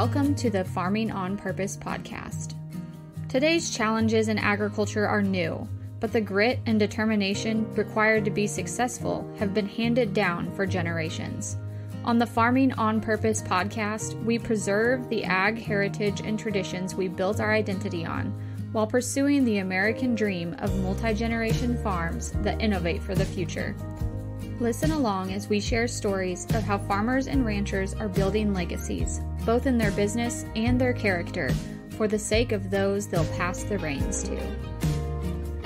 Welcome to the Farming on Purpose podcast. Today's challenges in agriculture are new, but the grit and determination required to be successful have been handed down for generations. On the Farming on Purpose podcast, we preserve the ag heritage and traditions we built our identity on while pursuing the American dream of multi-generation farms that innovate for the future. Listen along as we share stories of how farmers and ranchers are building legacies, both in their business and their character, for the sake of those they'll pass the reins to.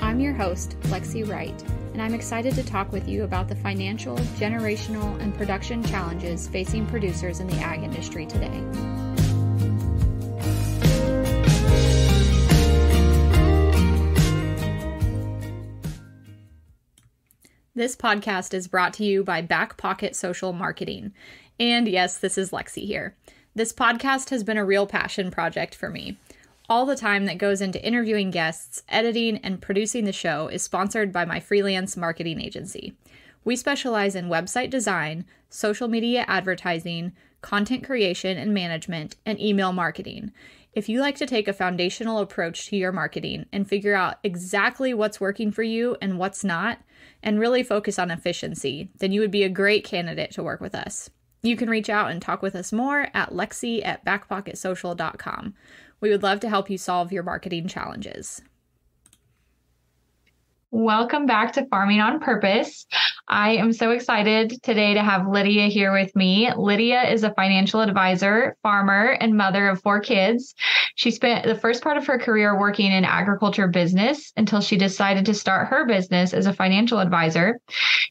I'm your host, Lexi Wright, and I'm excited to talk with you about the financial, generational, and production challenges facing producers in the ag industry today. This podcast is brought to you by Back Pocket Social Marketing. And yes, this is Lexi here. This podcast has been a real passion project for me. All the time that goes into interviewing guests, editing, and producing the show is sponsored by my freelance marketing agency. We specialize in website design, social media advertising, content creation and management, and email marketing. If you like to take a foundational approach to your marketing and figure out exactly what's working for you and what's not, and really focus on efficiency, then you would be a great candidate to work with us. You can reach out and talk with us more at lexi@backpocketsocial.com. We would love to help you solve your marketing challenges. Welcome back to Farming on Purpose. I am so excited today to have Lydia here with me. Lydia is a financial advisor, farmer, and mother of 4 kids. She spent the first part of her career working in agriculture business until she decided to start her business as a financial advisor.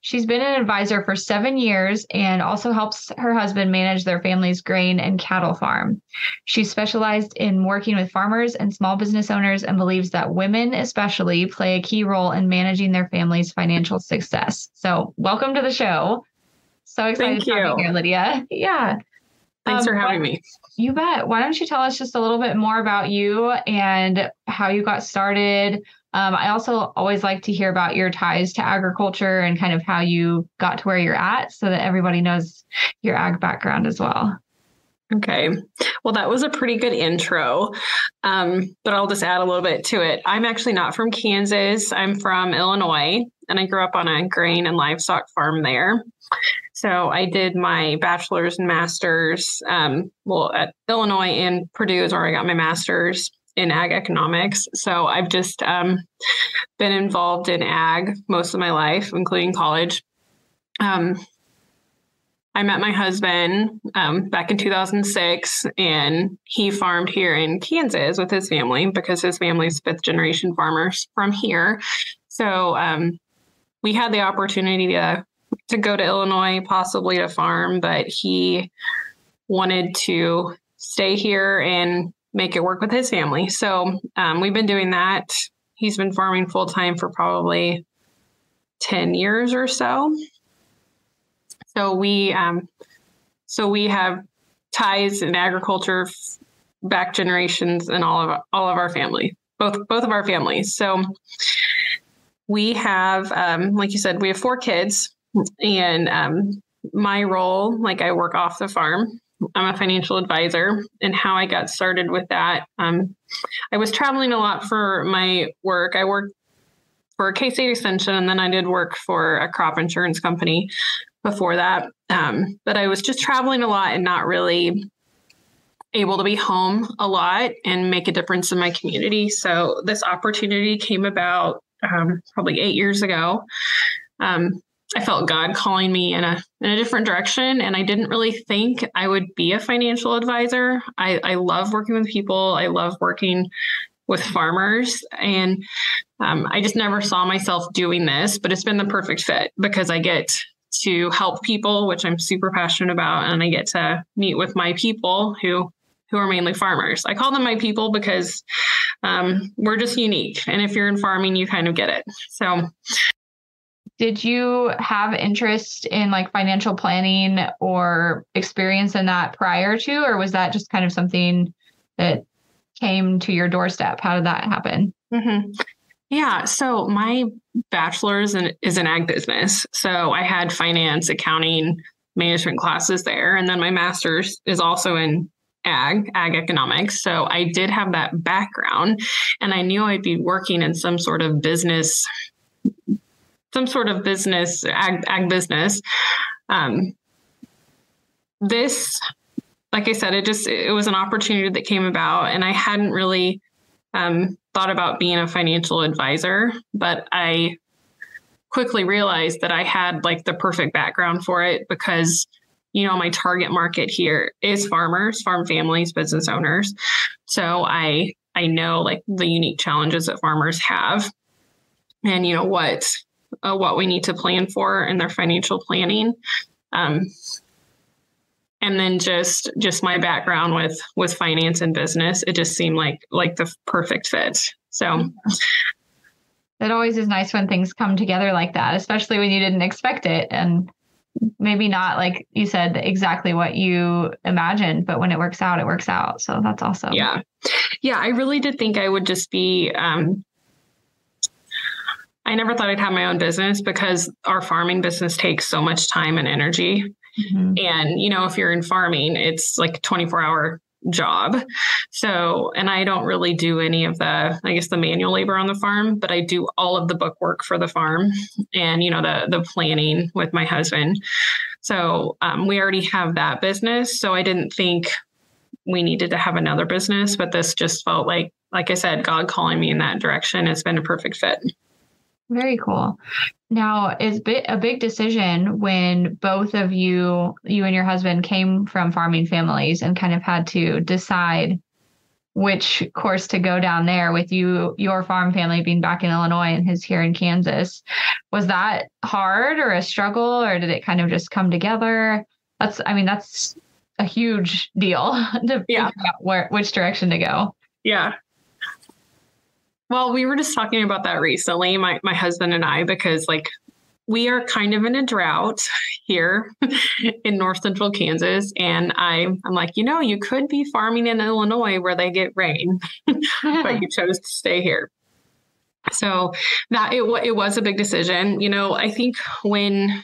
She's been an advisor for 7 years and also helps her husband manage their family's grain and cattle farm. She specialized in working with farmers and small business owners and believes that women especially play a key role in managing their family's financial success. So welcome to the show. So excited to have you here, Lydia. Yeah. Thanks for having me. You bet. Why don't you tell us just a little bit more about you and how you got started? I also always like to hear about your ties to agriculture and kind of how you got to where you're at so that everybody knows your ag background as well. Okay. Well, that was a pretty good intro, but I'll just add a little bit to it. I'm actually not from Kansas. I'm from Illinois, and I grew up on a grain and livestock farm there. So I did my bachelor's and master's, at Illinois and Purdue is where I got my master's in ag economics. So I've just been involved in ag most of my life, including college. I met my husband back in 2006, and he farmed here in Kansas with his family because his family's 5th generation farmers from here. So we had the opportunity to go to Illinois, possibly to farm, but he wanted to stay here and make it work with his family. So we've been doing that. He's been farming full time for probably 10 years or so. So we have ties in agriculture back generations in all of our family, both of our families. So we have, like you said, we have 4 kids, and my role, like I work off the farm. I'm a financial advisor, and how I got started with that. I was traveling a lot for my work. I worked for a K-State extension, and then I did work for a crop insurance company before that. But I was just traveling a lot and not really able to be home a lot and make a difference in my community. So this opportunity came about probably 8 years ago. I felt God calling me in a different direction, and I didn't really think I would be a financial advisor. I love working with people. I love working with farmers, and I just never saw myself doing this, but it's been the perfect fit because I get to help people, which I'm super passionate about, and I get to meet with my people who are mainly farmers. I call them my people because we're just unique, and if you're in farming, you kind of get it. So, did you have interest in like financial planning or experience in that prior to, or was that just kind of something that came to your doorstep? How did that happen? Mm-hmm. Yeah. So my bachelor's is in ag business. So I had finance, accounting, management classes there. And then my master's is also in ag economics. So I did have that background, and I knew I'd be working in some sort of business, ag business. This, like I said, it was an opportunity that came about, and I hadn't really thought about being a financial advisor, but I quickly realized that I had like the perfect background for it because, my target market here is farmers, farm families, business owners. So I know like the unique challenges that farmers have, and what we need to plan for in their financial planning. And then just my background with finance and business, it just seemed like the perfect fit. So it always is nice when things come together like that, especially when you didn't expect it. And maybe not, like you said, exactly what you imagined, but when it works out, it works out. So that's awesome. Yeah. Yeah. I really did think I would just be, I never thought I'd have my own business because our farming business takes so much time and energy. Mm-hmm. And, if you're in farming, it's like a 24-hour job. So, and I don't really do any of the manual labor on the farm, but I do all of the book work for the farm and, the planning with my husband. So we already have that business. So I didn't think we needed to have another business, but this just felt like I said, God calling me in that direction. It's been a perfect fit. Very cool. Now, is a big decision when both of you and your husband came from farming families and kind of had to decide which course to go down there with your farm family being back in Illinois and his here in Kansas. Was that hard or a struggle, or did it kind of just come together? That's a huge deal to figure out which direction to go. Yeah. Well, we were just talking about that recently, my husband and I, because we are kind of in a drought here in north central Kansas. And I'm like, you could be farming in Illinois where they get rain, but you chose to stay here. So that it was a big decision. I think when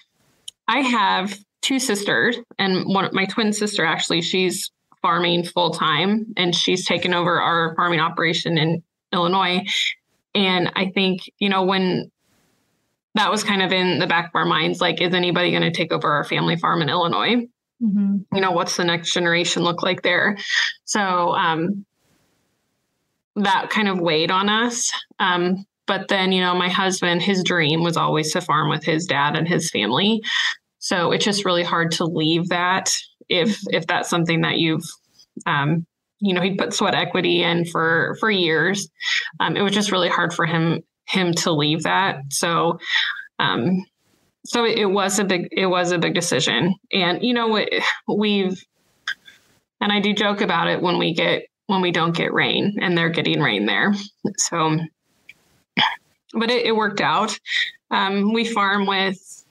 I have two sisters, and my twin sister, actually, she's farming full time, and she's taken over our farming operation in Illinois. And I think, when that was kind of in the back of our minds, like, is anybody going to take over our family farm in Illinois? Mm-hmm. What's the next generation look like there? So that kind of weighed on us. But then, my husband, his dream was always to farm with his dad and his family. So it's just really hard to leave that if that's something that you've he put sweat equity in for years. It was just really hard for him to leave that. So, so it was a big decision. And, and I do joke about it when we don't get rain, and they're getting rain there. So, but it worked out. We farm with,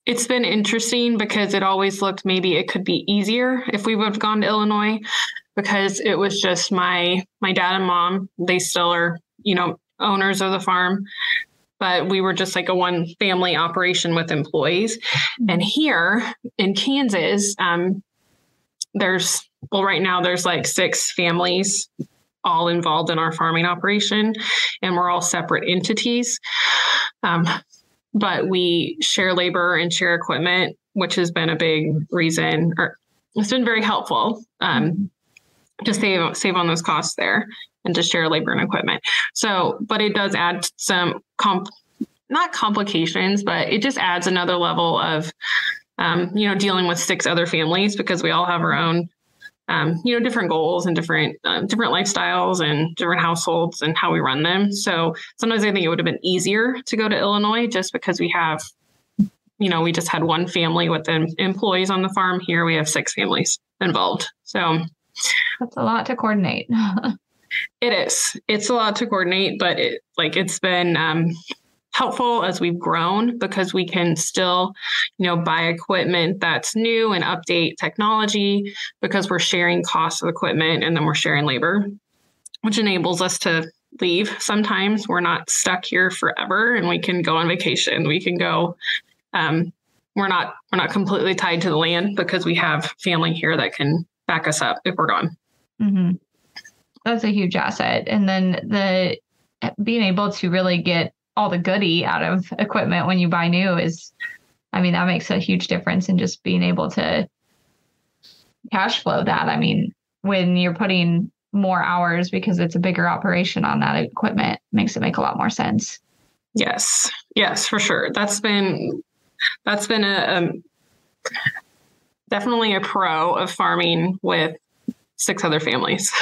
it's been interesting because it always looked maybe it could be easier if we would have gone to Illinois, because it was just my dad and mom. They still are, owners of the farm, but we were just like a one family operation with employees. And here in Kansas, right now there's like 6 families all involved in our farming operation, and we're all separate entities. But we share labor and share equipment, which has been a big reason, or it's been very helpful to save on those costs there and to share labor and equipment. So, but it does add some not complications, but it just adds another level of, dealing with 6 other families, because we all have our own, different goals and different lifestyles and different households and how we run them. So sometimes I think it would have been easier to go to Illinois just because we have, we just had one family with the employees on the farm. Here we have 6 families involved. So that's a lot to coordinate. It is. It's a lot to coordinate, but it's been helpful as we've grown, because we can still, buy equipment that's new and update technology, because we're sharing costs of equipment and then we're sharing labor, which enables us to leave. Sometimes we're not stuck here forever, and we can go on vacation. We can go, we're not completely tied to the land, because we have family here that can back us up if we're gone. Mm-hmm. That's a huge asset. And then being able to really get all the goodie out of equipment when you buy new that makes a huge difference in just being able to cash flow that. I mean, when you're putting more hours because it's a bigger operation on that equipment, makes it make a lot more sense. Yes, for sure. That's been a definitely a pro of farming with 6 other families.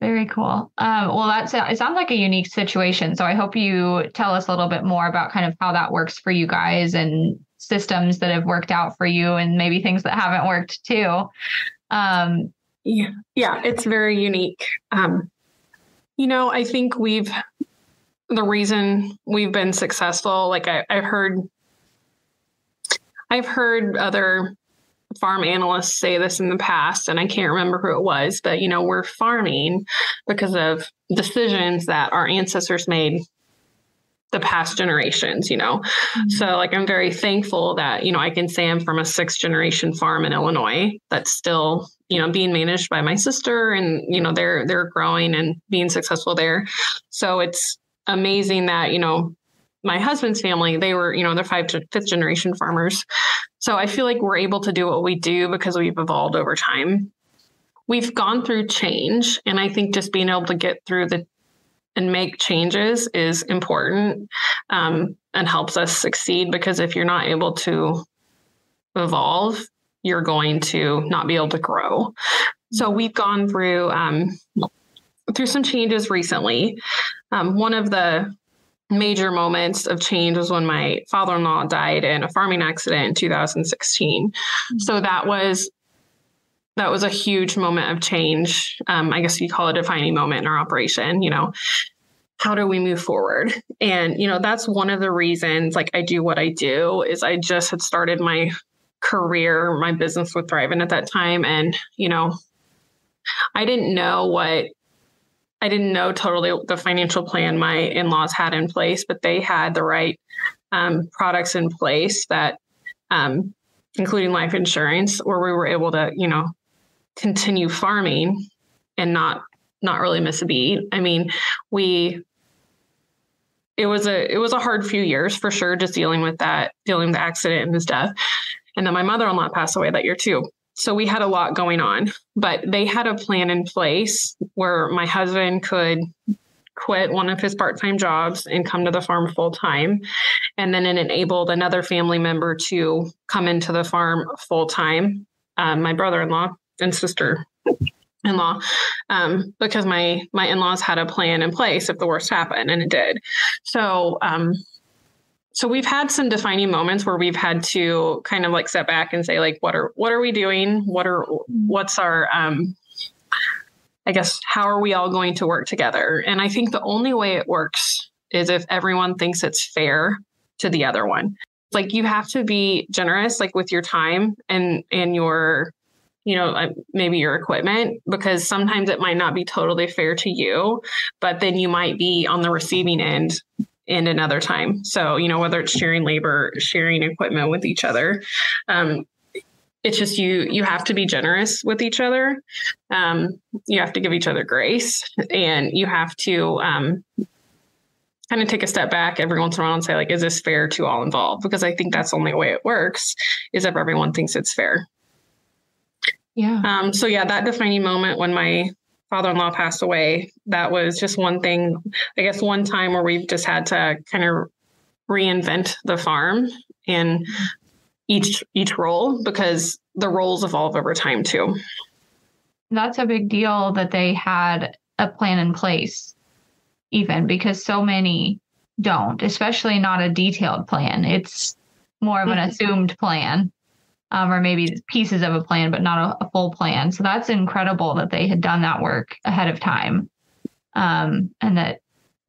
Very cool. It sounds like a unique situation. So I hope you tell us a little bit more about kind of how that works for you guys and systems that have worked out for you and maybe things that haven't worked too. Yeah, it's very unique. I think the reason we've been successful, like I've heard other farm analysts say this in the past, and I can't remember who it was, but, we're farming because of decisions that our ancestors made the past generations, Mm-hmm. So like, I'm very thankful that, I can say I'm from a 6th generation farm in Illinois that's still, being managed by my sister, and, they're growing and being successful there. So it's amazing that, my husband's family, they were, they're 5th generation farmers. So I feel like we're able to do what we do because we've evolved over time. We've gone through change. And I think just being able to get through and make changes is important, and helps us succeed, because if you're not able to evolve, you're going to not be able to grow. So we've gone through some changes recently. One of the major moments of change was when my father-in-law died in a farming accident in 2016. Mm-hmm. So that was a huge moment of change. I guess you call it a defining moment in our operation. How do we move forward? And, that's one of the reasons, like, I do what I do, is I just had started my career, my business with Thriving at that time. And, I didn't know totally the financial plan my in-laws had in place, but they had the right products in place that, including life insurance, where we were able to, continue farming and not really miss a beat. I mean, it was a hard few years for sure, just dealing with the accident and his death. And then my mother-in-law passed away that year too. So we had a lot going on, but they had a plan in place where my husband could quit one of his part-time jobs and come to the farm full time. And then it enabled another family member to come into the farm full time, my brother-in-law and sister-in-law, because my in-laws had a plan in place if the worst happened, and it did. So we've had some defining moments where we've had to kind of like step back and say, like, what are we doing? What's our, I guess, how are we all going to work together? And I think the only way it works is if everyone thinks it's fair to the other one. Like, you have to be generous, like, with your time and your, maybe your equipment, because sometimes it might not be totally fair to you, but then you might be on the receiving end and another time. So, whether it's sharing labor, sharing equipment with each other, it's just you have to be generous with each other. You have to give each other grace, and you have to kind of take a step back every once in a while and say, like, is this fair to all involved? Because I think that's the only way it works, is if everyone thinks it's fair. Yeah. So yeah, that defining moment when my father-in-law passed away, that was just one thing, I guess, one time where we've just had to kind of reinvent the farm and each role, because the roles evolve over time too. That's a big deal that they had a plan in place, even because so many don't, especially not a detailed plan. It's more of an assumed plan. Or maybe pieces of a plan, but not a full plan. So that's incredible that they had done that work ahead of time. And that,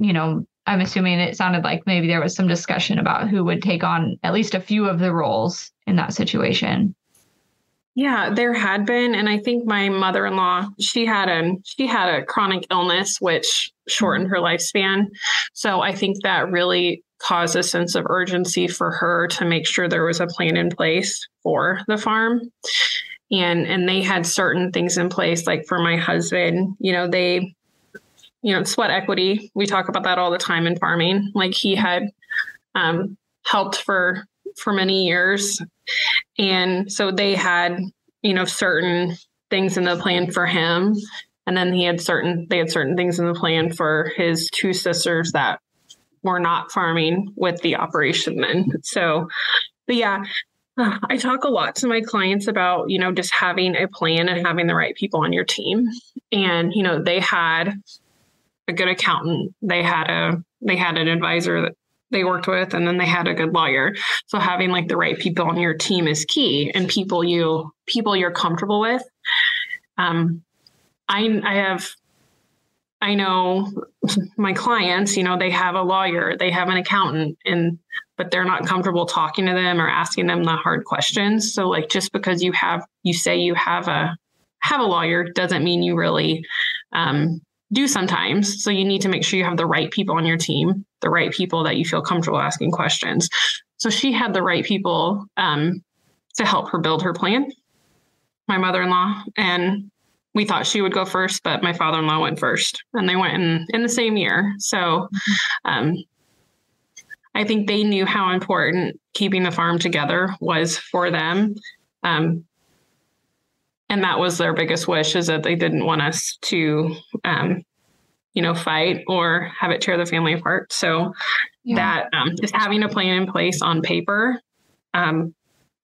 I'm assuming it sounded like maybe there was some discussion about who would take on at least a few of the roles in that situation. Yeah, there had been. And I think my mother-in-law, she had a chronic illness, which shortened her lifespan. So I think that really caused a sense of urgency for her to make sure there was a plan in place for the farm. and they had certain things in place. Like for my husband, sweat equity. We talk about that all the time in farming. Like he had helped for many years. And so they had, certain things in the plan for him. And then they had certain things in the plan for his two sisters that were not farming with the operation then. So, but yeah, I talk a lot to my clients about, just having a plan and having the right people on your team. And, they had a good accountant. They had an advisor that they worked with, and then they had a good lawyer. So having like the right people on your team is key, and people you're comfortable with. I know my clients, they have a lawyer, they have an accountant, but they're not comfortable talking to them or asking them the hard questions. So like, just because you say you have a lawyer doesn't mean you really do sometimes. So you need to make sure you have the right people on your team, the right people that you feel comfortable asking questions. So she had the right people to help her build her plan, my mother-in-law, and we thought she would go first, but my father-in-law went first, and they went in the same year. So I think they knew how important keeping the farm together was for them. And that was their biggest wish, is that they didn't want us to, fight or have it tear the family apart. So that just having a plan in place on paper,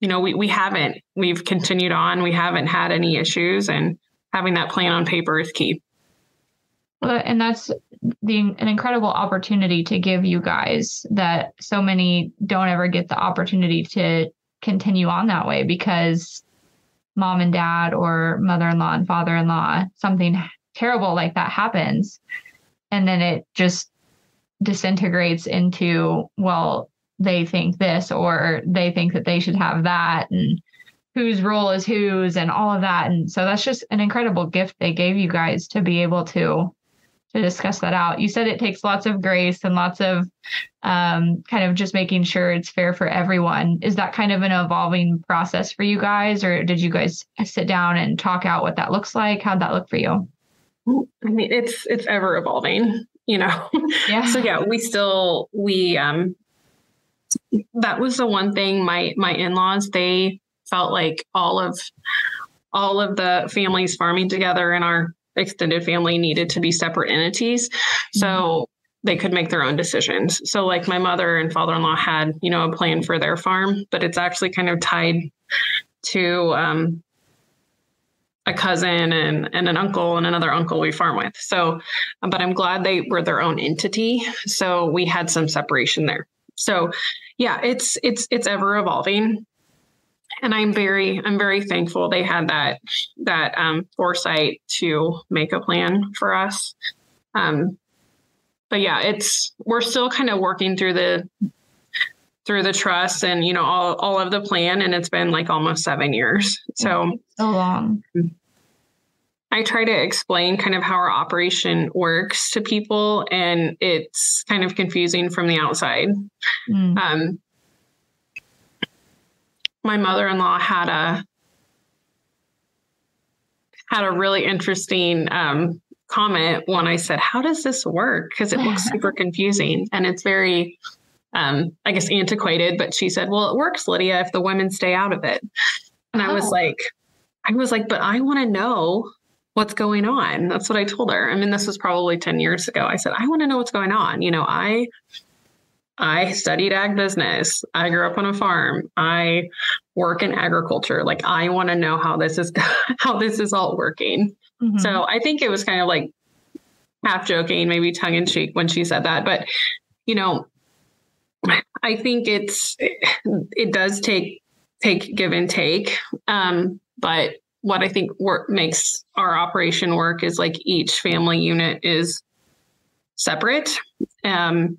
we've continued on. We haven't had any issues, and having that plan on paper is key. Well, and that's an incredible opportunity to give you guys that so many don't ever get the opportunity to continue on that way, because mom and dad or mother-in-law and father-in-law, something terrible like that happens. And then it just disintegrates into, well, they think this, or they think that they should have that, and whose role is whose, and all of that. And so that's just an incredible gift they gave you guys to be able to discuss that out. You said it takes lots of grace and lots of kind of just making sure it's fair for everyone. Is that kind of an evolving process for you guys, or did you guys sit down and talk out what that looks like? How'd that look for you? I mean, it's ever evolving, Yeah. So yeah, that was the one thing my in-laws, they felt like all of the families farming together in our extended family needed to be separate entities, so they could make their own decisions. So like my mother and father-in-law had, a plan for their farm, but it's actually kind of tied to a cousin and an uncle and another uncle we farm with. So, but I'm glad they were their own entity. So we had some separation there. So yeah, it's ever evolving. And I'm very thankful they had that foresight to make a plan for us. But yeah, we're still kind of working through the trust and, all of the plan. And it's been like almost 7 years. So long. I try to explain kind of how our operation works to people, and it's kind of confusing from the outside. My mother-in-law had a really interesting comment when I said, "How does this work?" Because it looks super confusing and it's very, I guess, antiquated. But she said, "Well, it works, Lydia, if the women stay out of it." And I was like, "But I want to know what's going on." That's what I told her. I mean, this was probably 10 years ago. I said, "I want to know what's going on. I studied ag business. I grew up on a farm. I work in agriculture. Like, I want to know how this is all working." Mm-hmm. So I think it was kind of like half joking, maybe tongue in cheek when she said that. But, I think it does take give and take. But what I think makes our operation work is like each family unit is separate. And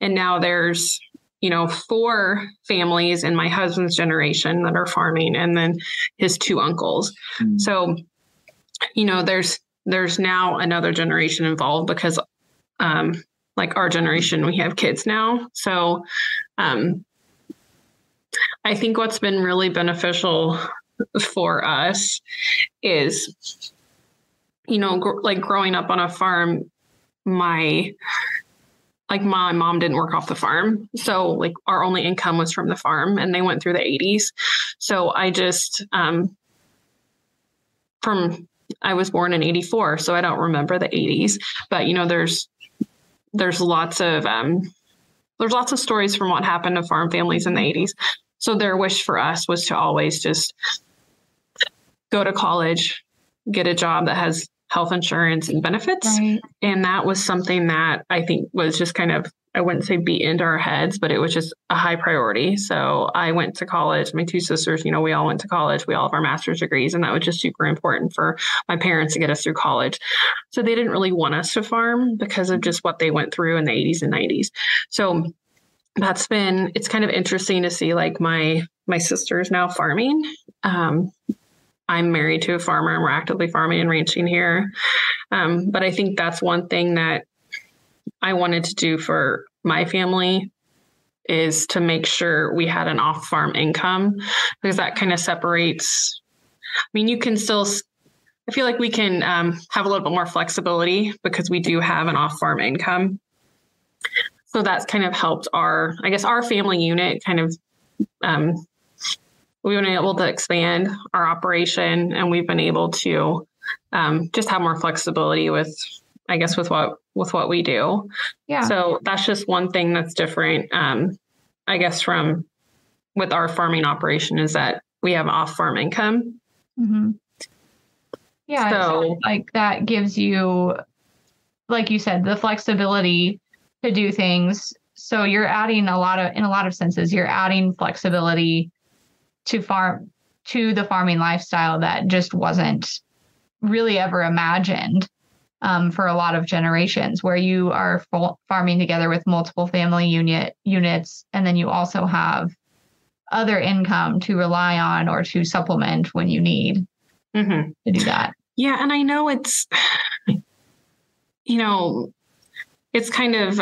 now there's, 4 families in my husband's generation that are farming, and then his 2 uncles. Mm-hmm. So, there's now another generation involved because, like our generation, we have kids now. So, I think what's been really beneficial for us is, like growing up on a farm, my mom didn't work off the farm. So like our only income was from the farm, and they went through the 80s. So I just, I was born in 84, so I don't remember the 80s, but there's lots of stories from what happened to farm families in the 80s. So their wish for us was to always just go to college, get a job that has health insurance and benefits. Right. And that was something that I think was just kind of, I wouldn't say beat into our heads, but it was just a high priority. So I went to college. My two sisters, we all went to college. We all have our master's degrees, and that was just super important for my parents to get us through college. So they didn't really want us to farm because of just what they went through in the 80s and 90s. So it's kind of interesting to see like my sisters now farming. I'm married to a farmer, and we're actively farming and ranching here. But I think that's one thing that I wanted to do for my family is to make sure we had an off-farm income, because that kind of separates. I mean, you can still, I feel like we can have a little bit more flexibility because we do have an off-farm income. So that's kind of helped our family unit kind of, we've been able to expand our operation, and we've been able to just have more flexibility with what we do. Yeah. So that's just one thing that's different, I guess, from with our farming operation, is that we have off-farm income. Mm-hmm. Yeah. So like that gives you, like you said, the flexibility to do things. So you're adding in a lot of senses, you're adding flexibility to the farming lifestyle that just wasn't really ever imagined for a lot of generations, where you are farming together with multiple family units, and then you also have other income to rely on or to supplement when you need to do that. Yeah, and I know it's it's kind of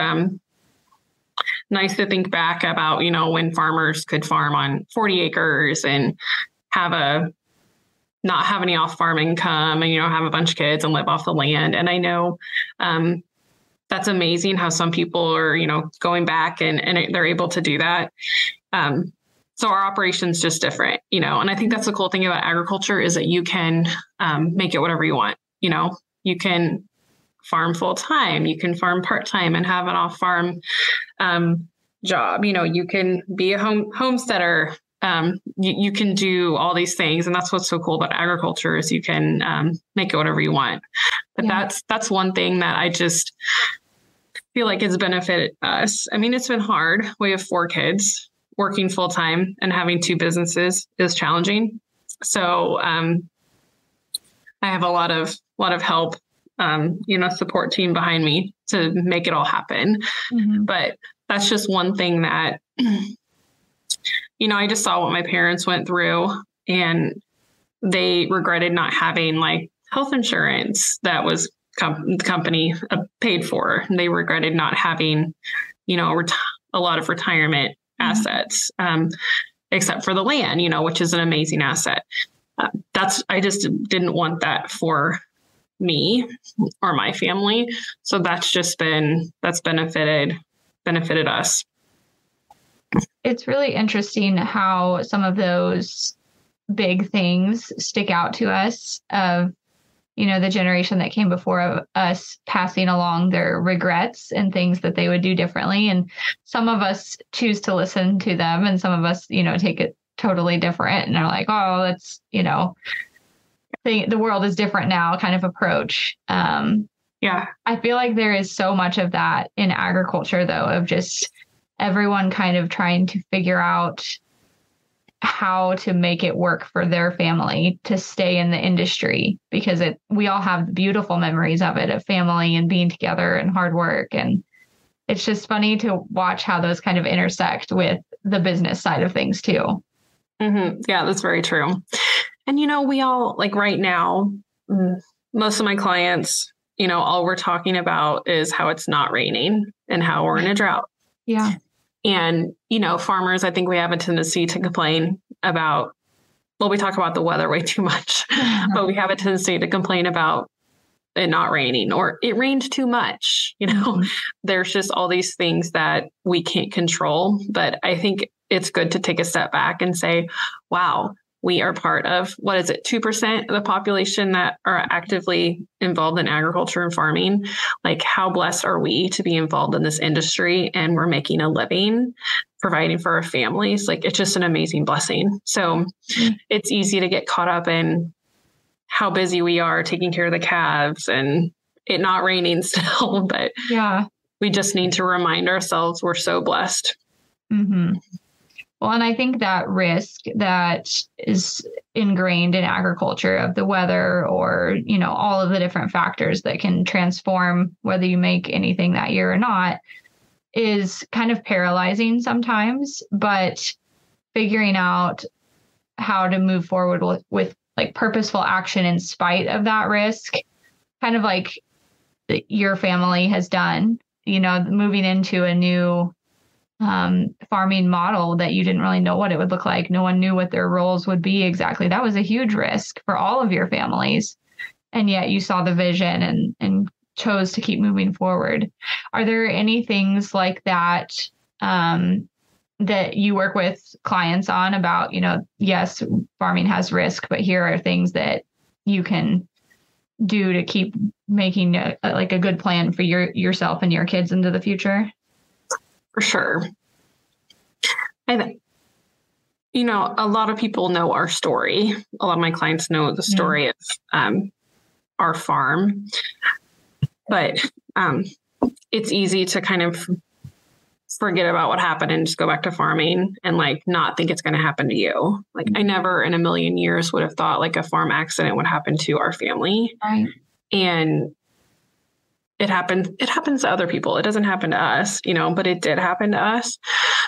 nice to think back about, when farmers could farm on 40 acres and not have any off-farm income and, have a bunch of kids and live off the land. And I know that's amazing how some people are, going back and they're able to do that. So our operation's just different, and I think that's the cool thing about agriculture is that you can make it whatever you want. You can farm full time, you can farm part time and have an off farm job. You can be a homesteader. You can do all these things, and that's what's so cool about agriculture is you can make it whatever you want. But that's one thing that I just feel like has benefited us. I mean, it's been hard. We have 4 kids. Working full time and having 2 businesses is challenging. So I have a lot of help. Support team behind me to make it all happen. Mm-hmm. But that's just one thing that, I just saw what my parents went through, and they regretted not having like health insurance that was the company paid for. They regretted not having, a lot of retirement assets, except for the land, which is an amazing asset. I just didn't want that for me or my family. So that's benefited us. It's really interesting how some of those big things stick out to us of, the generation that came before us passing along their regrets and things that they would do differently. And some of us choose to listen to them, and some of us, take it totally different and are like, oh, that's, the world is different now kind of approach. Yeah. I feel like there is so much of that in agriculture, though, of just everyone kind of trying to figure out how to make it work for their family to stay in the industry, because we all have beautiful memories of it, of family and being together and hard work. And it's just funny to watch how those kind of intersect with the business side of things too. Mm-hmm. Yeah, that's very true. And, we all, like right now, most of my clients, all we're talking about is how it's not raining and how we're in a drought. Yeah. And, farmers, I think we have a tendency to complain about we talk about the weather way too much, but we have a tendency to complain about it not raining or it rained too much. There's just all these things that we can't control. But I think it's good to take a step back and say, wow, we are part of, 2% of the population that are actively involved in agriculture and farming. Like, how blessed are we to be involved in this industry, and we're making a living, providing for our families? Like, it's just an amazing blessing. So it's easy to get caught up in how busy we are taking care of the calves and it not raining still. But we just need to remind ourselves we're so blessed. Mm-hmm. Well, and I think that risk that is ingrained in agriculture of the weather or, all of the different factors that can transform whether you make anything that year or not is kind of paralyzing sometimes. But figuring out how to move forward with like purposeful action in spite of that risk, kind of like your family has done, moving into a new farming model that you didn't really know what it would look like. No one knew what their roles would be exactly. That was a huge risk for all of your families. And yet you saw the vision and chose to keep moving forward. Are there any things like that that you work with clients on about, yes, farming has risk, but here are things that you can do to keep making a good plan for yourself and your kids into the future? For sure. And, a lot of people know our story. A lot of my clients know the story of our farm, but it's easy to kind of forget about what happened and just go back to farming and not think it's going to happen to you. I never in a million years would have thought a farm accident would happen to our family. Right. And it happens to other people. It doesn't happen to us, but it did happen to us.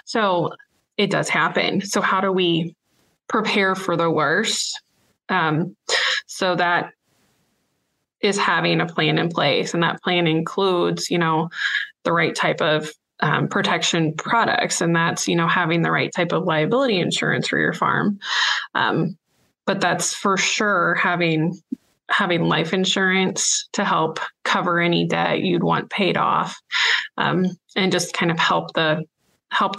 So it does happen. So how do we prepare for the worst? So that is having a plan in place. And that plan includes, the right type of protection products. And that's, having the right type of liability insurance for your farm. But that's for sure having life insurance to help cover any debt you'd want paid off, and just kind of help the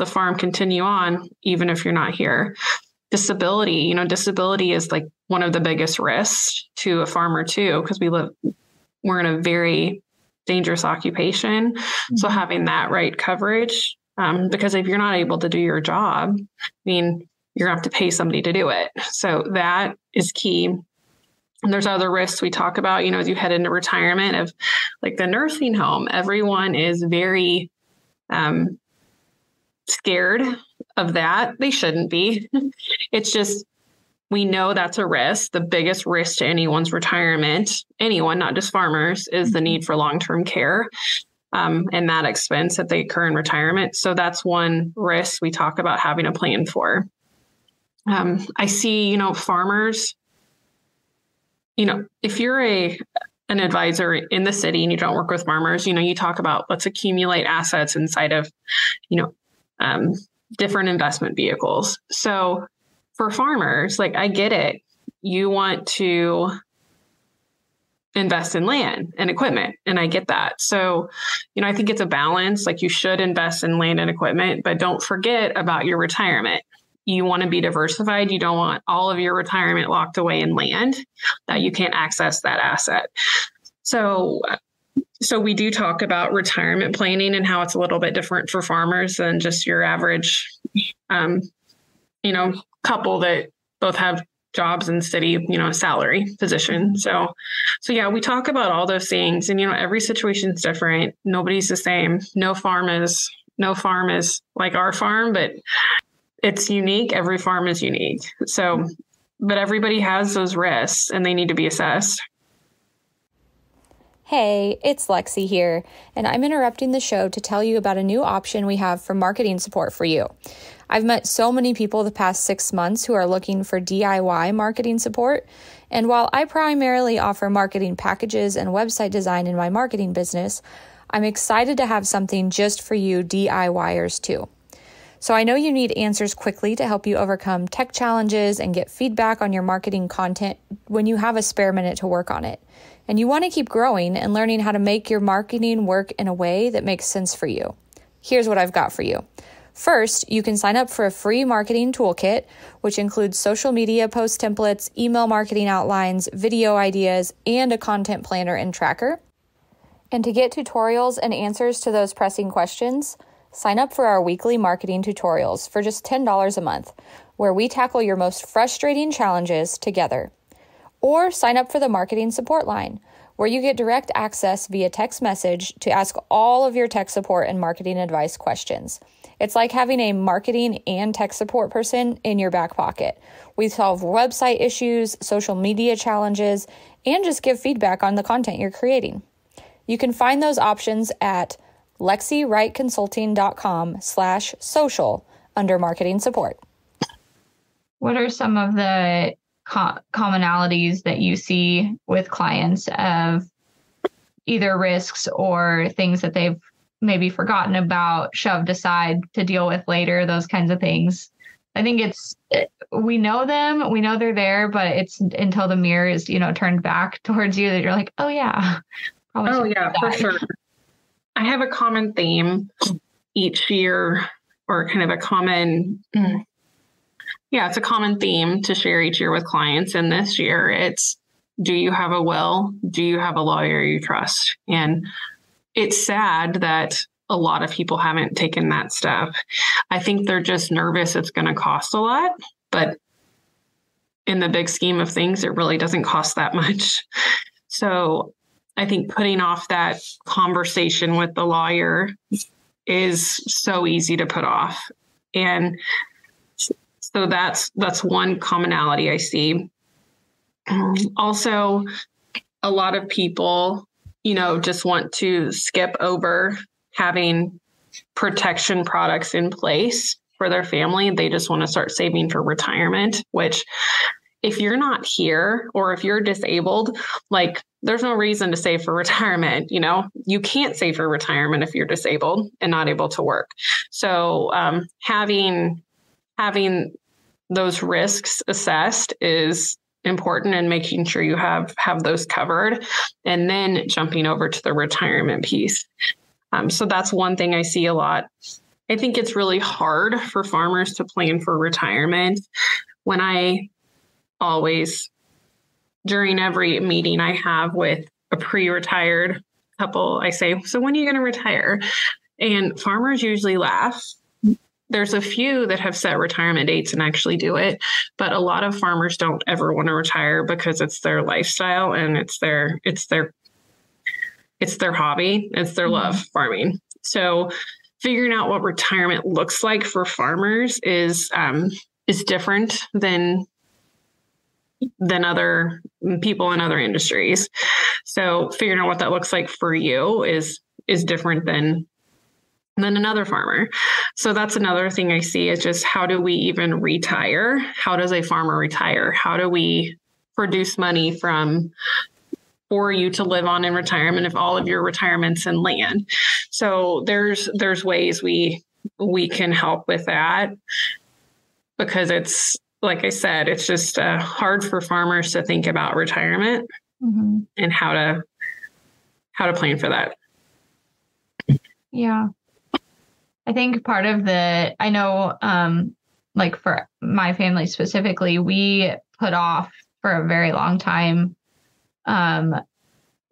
farm continue on, even if you're not here. Disability, disability is one of the biggest risks to a farmer too, because we're in a very dangerous occupation. Mm-hmm. So having that right coverage, because if you're not able to do your job, you're gonna have to pay somebody to do it. So that is key. And there's other risks we talk about, as you head into retirement of the nursing home. Everyone is very scared of that. They shouldn't be. It's just, we know that's a risk. The biggest risk to anyone's retirement, anyone, not just farmers, is the need for long-term care and that expense that they incur in retirement. So that's one risk we talk about having a plan for. I see, farmers, if you're an advisor in the city and you don't work with farmers, you talk about let's accumulate assets inside of, different investment vehicles. So for farmers, I get it. You want to invest in land and equipment, and I get that. So, I think it's a balance. You should invest in land and equipment, but don't forget about your retirement. You want to be diversified. You don't want all of your retirement locked away in land that you can't access that asset. So we do talk about retirement planning and how it's a little bit different for farmers than just your average, couple that both have jobs in steady, salary position. So yeah, we talk about all those things, and, every situation is different. Nobody's the same. No farm is like our farm, but it's unique. Every farm is unique. So, but everybody has those risks and they need to be assessed. Hey, it's Lexi here, and I'm interrupting the show to tell you about a new option we have for marketing support for you. I've met so many people the past 6 months who are looking for DIY marketing support, and while I primarily offer marketing packages and website design in my marketing business, I'm excited to have something just for you DIYers too. So I know you need answers quickly to help you overcome tech challenges and get feedback on your marketing content when you have a spare minute to work on it. And you want to keep growing and learning how to make your marketing work in a way that makes sense for you. Here's what I've got for you. First, you can sign up for a free marketing toolkit, which includes social media post templates, email marketing outlines, video ideas, and a content planner and tracker. And to get tutorials and answers to those pressing questions, sign up for our weekly marketing tutorials for just $10 a month, where we tackle your most frustrating challenges together. Or sign up for the marketing support line, where you get direct access via text message to ask all of your tech support and marketing advice questions. It's like having a marketing and tech support person in your back pocket. We solve website issues, social media challenges, and just give feedback on the content you're creating. You can find those options at lexywrightconsulting.com/social under marketing support. What are some of the commonalities that you see with clients of either risks or things that they've maybe forgotten about, shoved aside to deal with later, those kinds of things? I think we know them, we know they're there, but it's until the mirror is, turned back towards you that you're like, oh yeah. Oh yeah, for sure. I have a common theme each year, or kind of a common, it's a common theme to share each year with clients. And this year it's, do you have a will? Do you have a lawyer you trust? And it's sad that a lot of people haven't taken that step. I think they're just nervous it's going to cost a lot, but in the big scheme of things, it really doesn't cost that much. So I think putting off that conversation with the lawyer is so easy to put off. And so that's one commonality I see. Also, a lot of people, just want to skip over having protection products in place for their family. They just want to start saving for retirement, which if you're not here or if you're disabled, there's no reason to save for retirement. You can't save for retirement if you're disabled and not able to work. So having those risks assessed is important, and making sure you have those covered, and then jumping over to the retirement piece. So that's one thing I see a lot. I think it's really hard for farmers to plan for retirement. When I always, during every meeting I have with a pre-retired couple, I say, so when are you going to retire? And farmers usually laugh. There's a few that have set retirement dates and actually do it, but a lot of farmers don't ever want to retire because it's their lifestyle and it's their hobby. It's their love, farming. So figuring out what retirement looks like for farmers is different than other people in other industries. So figuring out what that looks like for you is different than another farmer. So that's another thing I see is just, how do we even retire? How does a farmer retire? How do we produce money for you to live on in retirement if all of your retirement's in land? So there's ways we can help with that, because it's, like I said, it's just hard for farmers to think about retirement and how to plan for that. Yeah. I think part of I know, for my family specifically, we put off for a very long time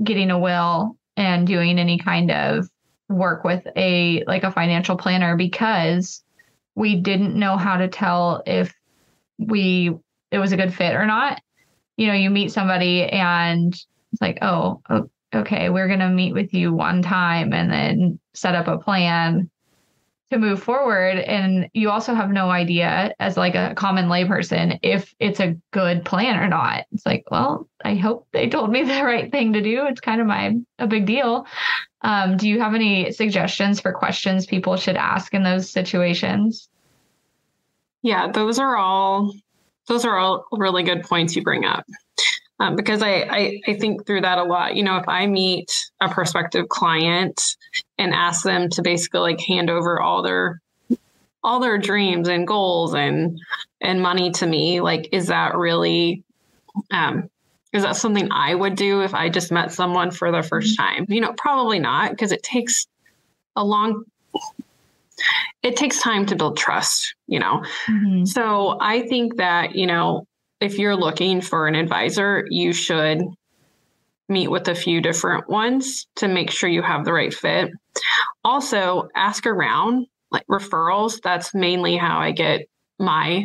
getting a will and doing any kind of work with a financial planner, because we didn't know how to tell if it was a good fit or not. You meet somebody and it's like, oh, okay, we're going to meet with you one time and then set up a plan to move forward. And you also have no idea, as a common layperson, if it's a good plan or not. It's like, well, I hope they told me the right thing to do. It's kind of a big deal. Do you have any suggestions for questions people should ask in those situations? Yeah, those are all really good points you bring up. Because I think through that a lot. If I meet a prospective client and ask them to basically hand over all their all their dreams and goals and money to me. Like, is that really, is that something I would do if I just met someone for the first time? Probably not, because it takes time to build trust, Mm-hmm. So I think that, if you're looking for an advisor, you should meet with a few different ones to make sure you have the right fit. Also, ask around, like referrals. That's mainly how I get my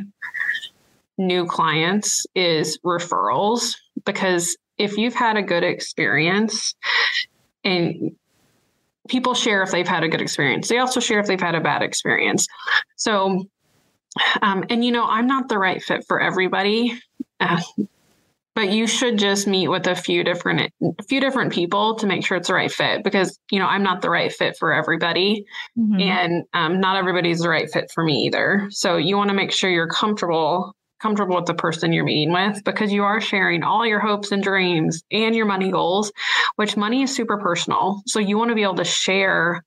new clients, is referrals, because if you've had a good experience, and people share if they've had a good experience, they also share if they've had a bad experience. So, and I'm not the right fit for everybody, but you should just meet with a few different people to make sure it's the right fit, because, I'm not the right fit for everybody. Mm-hmm. And not everybody's the right fit for me either. So you want to make sure you're comfortable with the person you're meeting with, because you are sharing all your hopes and dreams and your money goals, which money is super personal. So you want to be able to share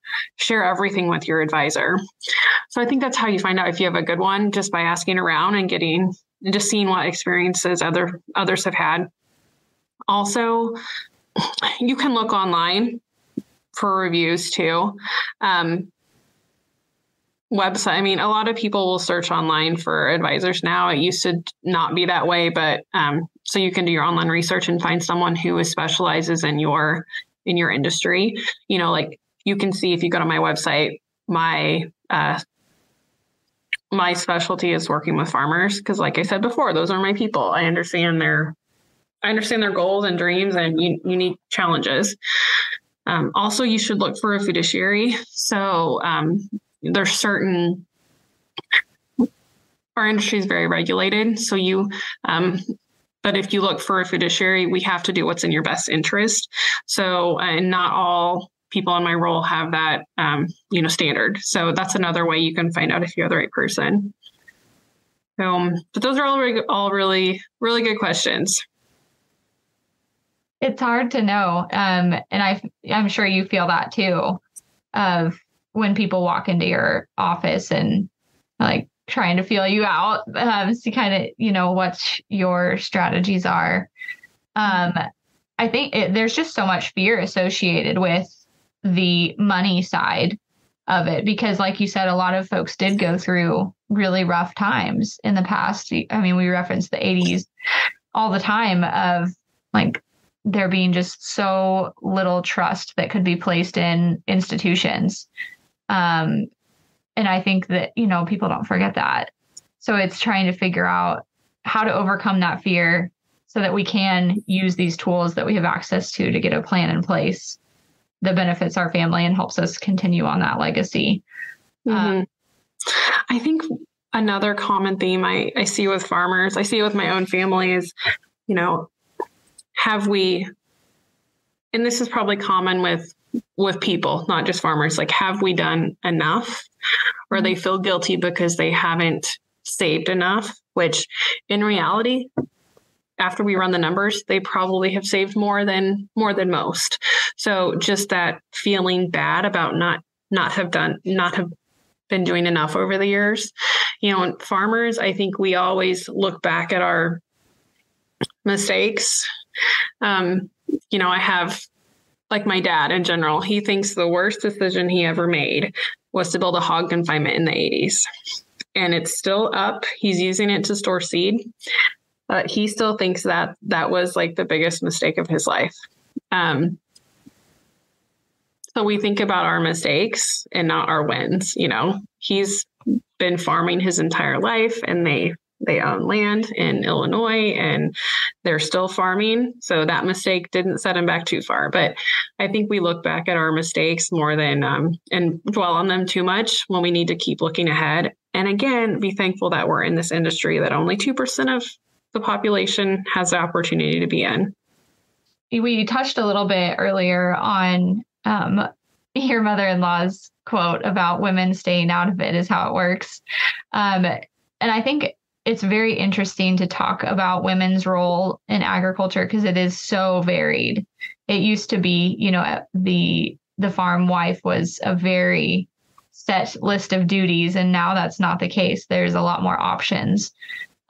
everything with your advisor. So I think that's how you find out if you have a good one, just by asking around and just seeing what experiences others have had. Also, you can look online for reviews too. Website. I mean, a lot of people will search online for advisors now. It used to not be that way, but so you can do your online research and find someone who specializes in your industry. Like, you can see, if you go to my website, my specialty is working with farmers, because, like I said before, those are my people. I understand their goals and dreams and unique challenges. Also, you should look for a fiduciary. So there's certain, our industry is very regulated. So but if you look for a fiduciary, we have to do what's in your best interest. So, and not all people in my role have that, standard. So that's another way you can find out if you're the right person. So, but those are all really, really good questions. It's hard to know. And I'm sure you feel that too, of when people walk into your office and like trying to feel you out, to kind of, what your strategies are. I think there's just so much fear associated with the money side of it, because like you said, a lot of folks did go through really rough times in the past. I mean, we reference the 80s all the time, of like there being just so little trust that could be placed in institutions. And I think that, people don't forget that. So it's trying to figure out how to overcome that fear so that we can use these tools that we have access to get a plan in place that benefits our family and helps us continue on that legacy. Mm-hmm. I think another common theme I see with farmers, I see it with my own family, is, have we, and this is probably common with people, not just farmers, like, have we done enough? Or they feel guilty because they haven't saved enough, which in reality, after we run the numbers, they probably have saved more than most. So just that feeling bad about not have been doing enough over the years. And farmers, I think we always look back at our mistakes. I have, like, my dad in general, he thinks the worst decision he ever made was to build a hog confinement in the 80s. And it's still up. He's using it to store seed. But he still thinks that was like the biggest mistake of his life. So we think about our mistakes and not our wins. He's been farming his entire life, and they own land in Illinois, and they're still farming. So that mistake didn't set him back too far. But I think we look back at our mistakes more than and dwell on them too much, when we need to keep looking ahead. And again, be thankful that we're in this industry that only 2% of the population has the opportunity to be in. We touched a little bit earlier on your mother-in-law's quote about women staying out of it is how it works. And I think it's very interesting to talk about women's role in agriculture, because it is so varied. It used to be, the farm wife was a very set list of duties. And now that's not the case. There's a lot more options.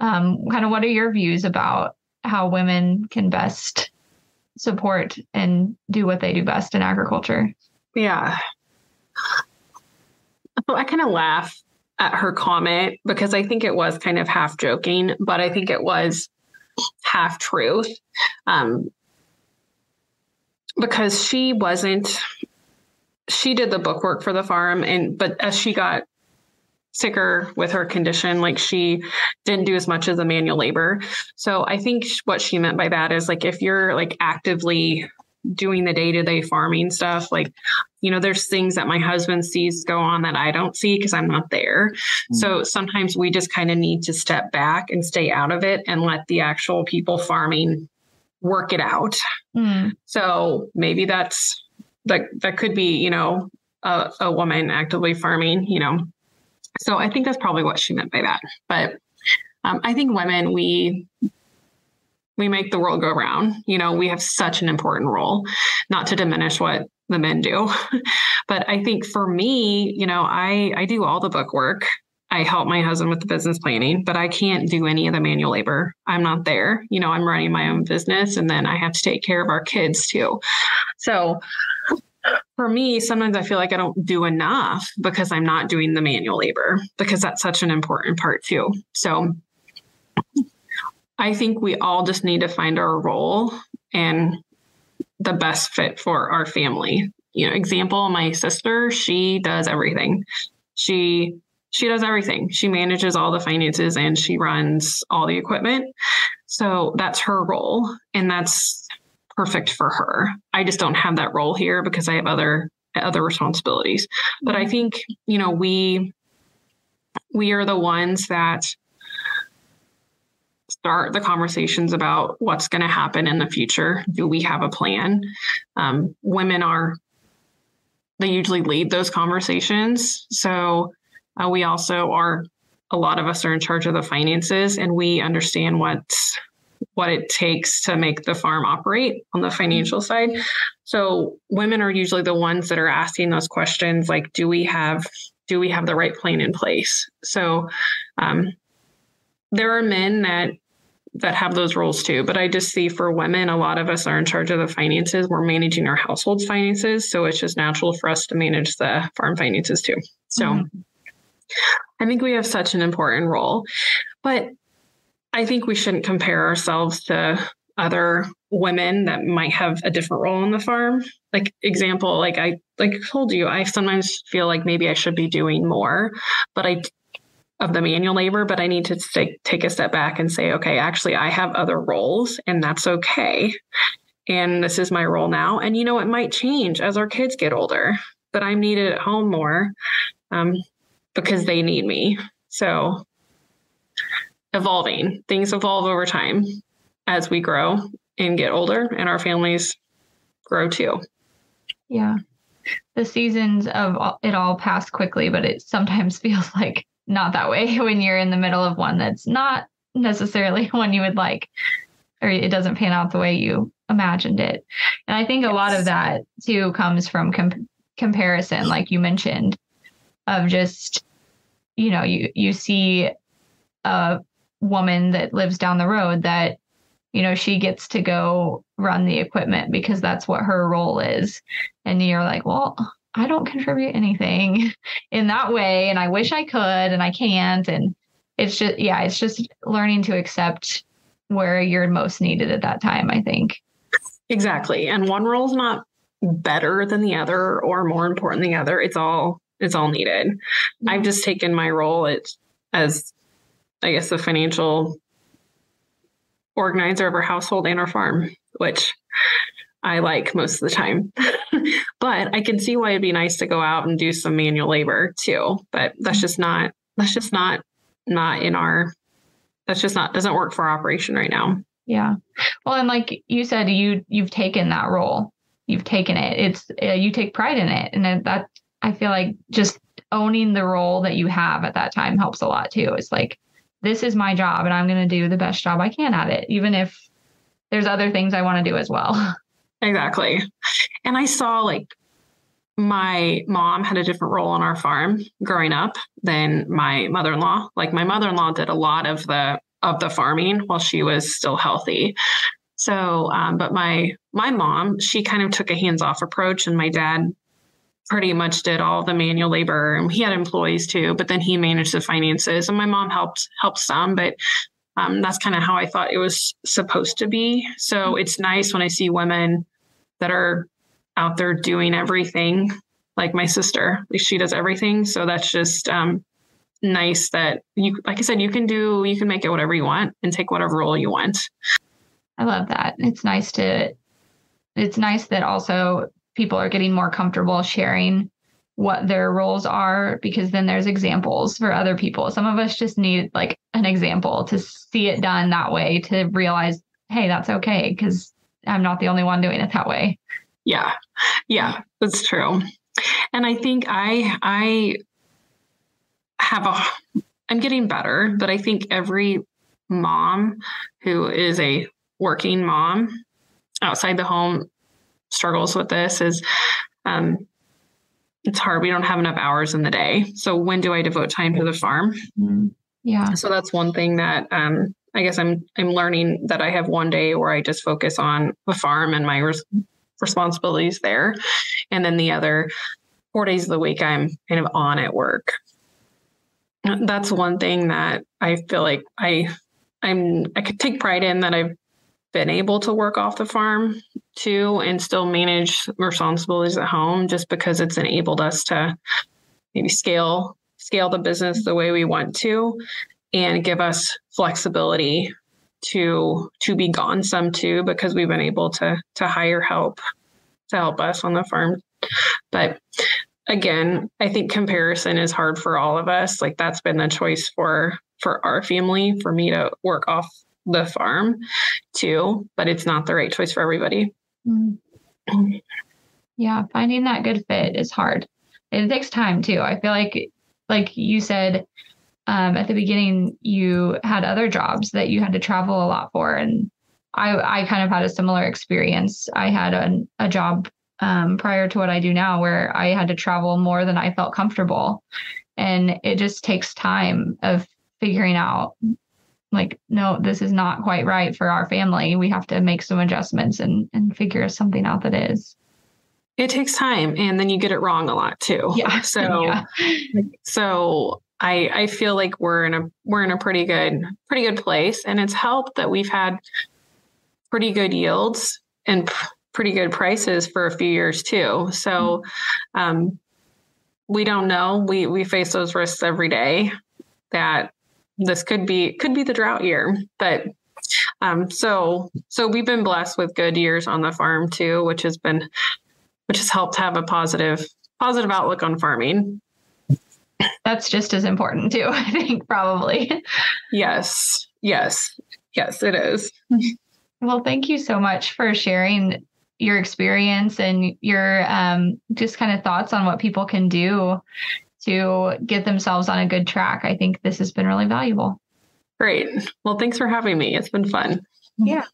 Kind of what are your views about how women can best support and do what they do best in agriculture? Yeah. So I kind of laugh at her comment because I think it was kind of half joking, but I think it was half truth. Because she did the bookwork for the farm, but as she got sicker with her condition, like she didn't do as much as the manual labor. So I think what she meant by that is like, if you're like actively doing the day-to-day farming stuff, like, there's things that my husband sees go on that I don't see because I'm not there. Mm-hmm. So sometimes we just kind of need to step back and stay out of it and let the actual people farming work it out. Mm. So maybe that could be, a woman actively farming, So I think that's probably what she meant by that. But I think women, we make the world go round. We have such an important role, not to diminish what the men do. But I think for me, I do all the book work. I help my husband with the business planning, but I can't do any of the manual labor. I'm not there. I'm running my own business, and then I have to take care of our kids too. So for me, sometimes I feel like I don't do enough because I'm not doing the manual labor, because that's such an important part too. So I think we all just need to find our role and the best fit for our family. Example, my sister, she does everything. She does everything. She manages all the finances and she runs all the equipment. So that's her role, and that's perfect for her. I just don't have that role here because I have other responsibilities. But I think, we are the ones that start the conversations about what's going to happen in the future. Do we have a plan? Women they usually lead those conversations. So we also a lot of us are in charge of the finances, and we understand what it takes to make the farm operate on the financial side. So women are usually the ones that are asking those questions, like, do we have the right plan in place? So there are men that have those roles too, but I just see for women, a lot of us are in charge of the finances. We're managing our household's finances. So it's just natural for us to manage the farm finances too. So I think we have such an important role, but I think we shouldn't compare ourselves to other women that might have a different role on the farm. Like example, like I told you, I sometimes feel like maybe I should be doing more, of the manual labor, but I need to take a step back and say, okay, actually I have other roles, and that's okay. And this is my role now. And it might change as our kids get older, but I'm needed at home more because they need me. So things evolve over time as we grow and get older, and our families grow too. Yeah. The seasons of it all pass quickly, but it sometimes feels like not that way when you're in the middle of one that's not necessarily one you would like, or it doesn't pan out the way you imagined it. And I think a lot of that too comes from comparison, like you mentioned, of just, you see a woman that lives down the road that, she gets to go run the equipment because that's what her role is. And you're like, well, I don't contribute anything in that way. And I wish I could, and I can't. And it's just learning to accept where you're most needed at that time, I think. Exactly. And one role is not better than the other or more important than the other. It's all needed. Mm-hmm. I've just taken my role as, I guess, the financial organizer of our household and our farm, which I like most of the time. But I can see why it'd be nice to go out and do some manual labor too. But doesn't work for our operation right now. Yeah. Well, and like you said, you've taken that role. You've taken it. You take pride in it. And that, I feel like just owning the role that you have at that time helps a lot too. It's like, this is my job and I'm going to do the best job I can at it, even if there's other things I want to do as well. Exactly. And I saw my mom had a different role on our farm growing up than my mother-in-law. Like my mother-in-law did a lot of the farming while she was still healthy. So, but my mom, she kind of took a hands-off approach, and my dad pretty much did all the manual labor, and he had employees too, but then he managed the finances, and my mom helped some, but that's kind of how I thought it was supposed to be. So it's nice when I see women that are out there doing everything, like my sister. Like she does everything. So that's just nice that you, like I said, you can make it whatever you want and take whatever role you want. I love that. It's nice that also people are getting more comfortable sharing what their roles are, because then there's examples for other people. Some of us just need like an example to see it done that way, to realize, hey, that's okay, because I'm not the only one doing it that way. Yeah, that's true. And I think I'm getting better, but I think every mom who is a working mom outside the home struggles with this. Is it's hard. We don't have enough hours in the day. So when do I devote time to the farm? Yeah. So that's one thing that I guess I'm learning, that I have one day where I just focus on the farm and my responsibilities there. And then the other 4 days of the week, I'm kind of on at work. That's one thing that I feel like I could take pride in, that I've been able to work off the farm too and still manage responsibilities at home, just because it's enabled us to maybe scale the business the way we want to, and give us flexibility to be gone some too, because we've been able to hire help to help us on the farm. But again, I think comparison is hard for all of us. Like that's been the choice for our family, for me to work off the farm too, but it's not the right choice for everybody. Yeah. Finding that good fit is hard. It takes time too. I feel like you said, at the beginning, you had other jobs that you had to travel a lot for. And I kind of had a similar experience. I had a job prior to what I do now where I had to travel more than I felt comfortable. And it just takes time of figuring out, like, no, this is not quite right for our family. We have to make some adjustments and figure something out that is. It takes time, and then you get it wrong a lot too. Yeah. So I feel like we're in a pretty good place, and it's helped that we've had pretty good yields and pretty good prices for a few years too. So we don't know. We face those risks every day that this could be the drought year, but so we've been blessed with good years on the farm too, which has helped have a positive outlook on farming. That's just as important too, I think, probably. Yes, it is. Well, thank you so much for sharing your experience and your just kind of thoughts on what people can do to get themselves on a good track. I think this has been really valuable. Great. Well, thanks for having me. It's been fun. Yeah.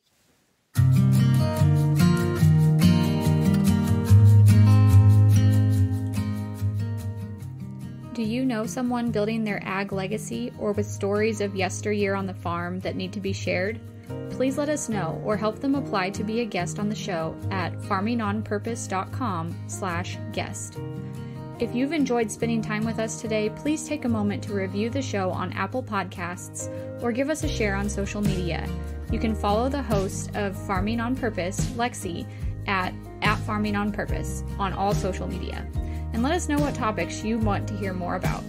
Do you know someone building their ag legacy or with stories of yesteryear on the farm that need to be shared? Please let us know or help them apply to be a guest on the show at farmingonpurpose.com/guest. If you've enjoyed spending time with us today, please take a moment to review the show on Apple Podcasts or give us a share on social media. You can follow the host of Farming on Purpose, Lexi, at Farming on Purpose on all social media. And let us know what topics you want to hear more about.